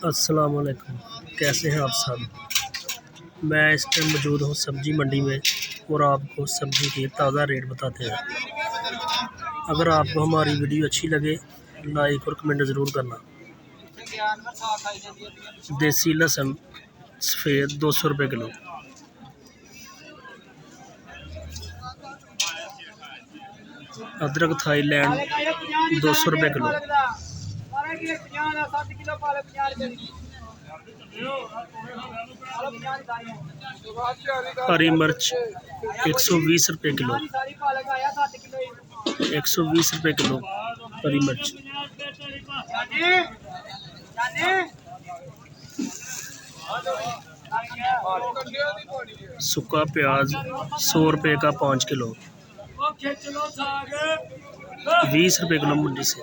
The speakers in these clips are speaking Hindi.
अस्सलाम वालेकुम, कैसे हैं आप सब। मैं इस टाइम मौजूद हूँ सब्ज़ी मंडी में और आपको सब्ज़ी के ताज़ा रेट बताते हैं। अगर आपको हमारी वीडियो अच्छी लगे लाइक और कमेंट ज़रूर करना। देसी लहसुन सफ़ेद 200 रुपये किलो। अदरक थाईलैंड 200 रुपये किलो। हरी मिर्च 120 रुपये किलो। 120 रुपये किलो हरी मिर्च। सूखा प्याज 100 रुपये का 5 किलो। 20 रुपये किलो मंडी से।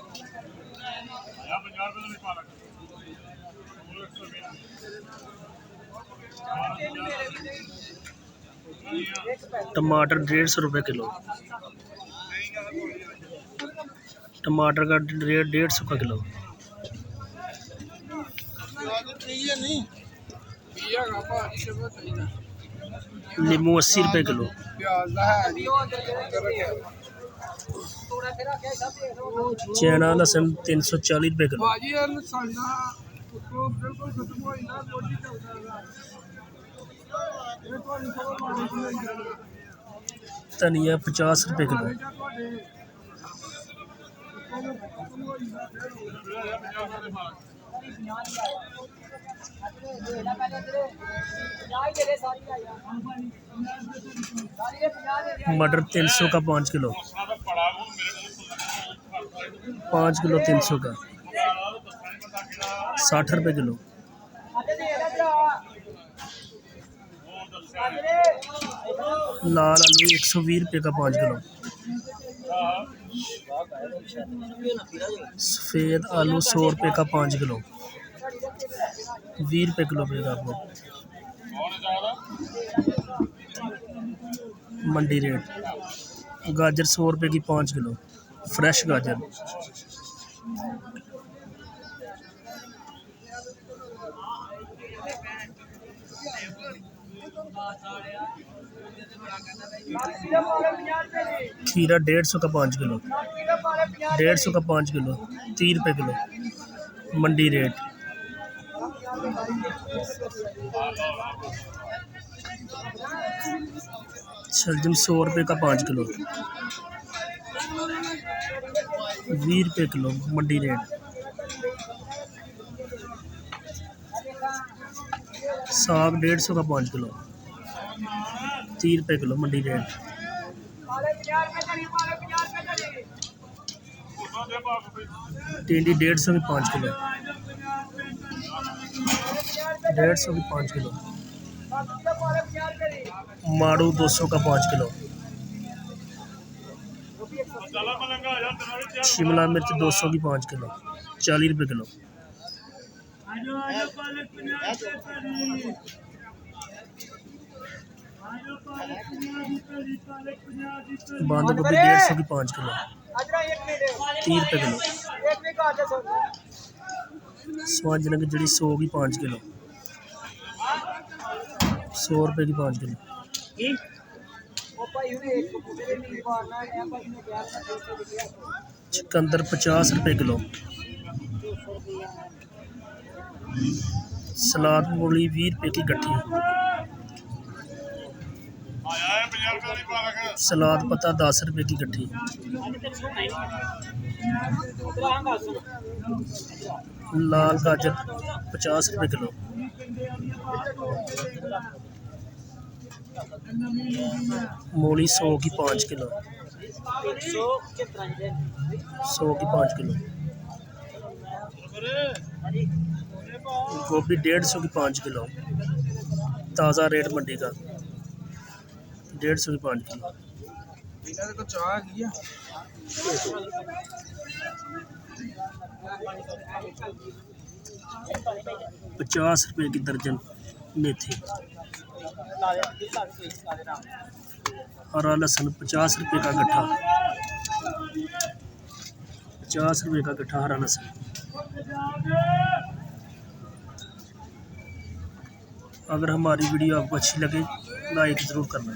टमाटर 150 रुपये किलो। टमाटर का रेट 150 का किलो। नींबू 80 रुपये किलो। चना लहसुन 340 रुपये किलो। धनिया 50 रुपये किलो। मटर 300 का 5 किलो। 5 किलो 300 का 60 रुपये किलो। लाल आलू 120 रुपये का 5 किलो। सफ़ेद आलू 100 रुपये का 5 किलो। 20 रुपये किलो मिलेगा आपको। मंडी रेट गाजर 100 रुपये की 5 किलो फ्रेश गाजर। खीरा 150 का 5 किलो। 150 का 5 किलो 30 रुपये किलो मंडी रेट। शलजम 100 रुपये का 5 किलो। 20 रुपये किलो मंडी रेट। साग 150 का 5 किलो 30 रुपये किलो मंडी रेट। टिंडी 150 की 5 किलो। 150 की 5 किलो। माड़ू 200 का 5 किलो। शिमला मिर्च 200 की 5 किलो 40 रुपये किलो। बंद गोभी 150 की 5 किलो 30 रुपये किलो। स्वांजना की जड़ी 100 की 5 किलो 100 रुपये की 5 किलो। चुकंदर 50 रुपये किलो। सलाद मूली 20 रुपये की गट्ठी। सलाद पत्ता 10 रुपये की गट्ठी। लाल गाजर 50 रुपये किलो। मूली 100 की 5 किलो। 100 की 5 किलो। गोभी 150 की 5 किलो ताज़ा रेट मंडी का 150 की 5 किलो। 50 रुपये की दर्जन मेथी। हरा लहसुन 50 रुपये का गट्ठा। ₹50 का गट्ठा हरा लहसुन। अगर हमारी वीडियो आपको अच्छी लगे लाइक ज़रूर करना।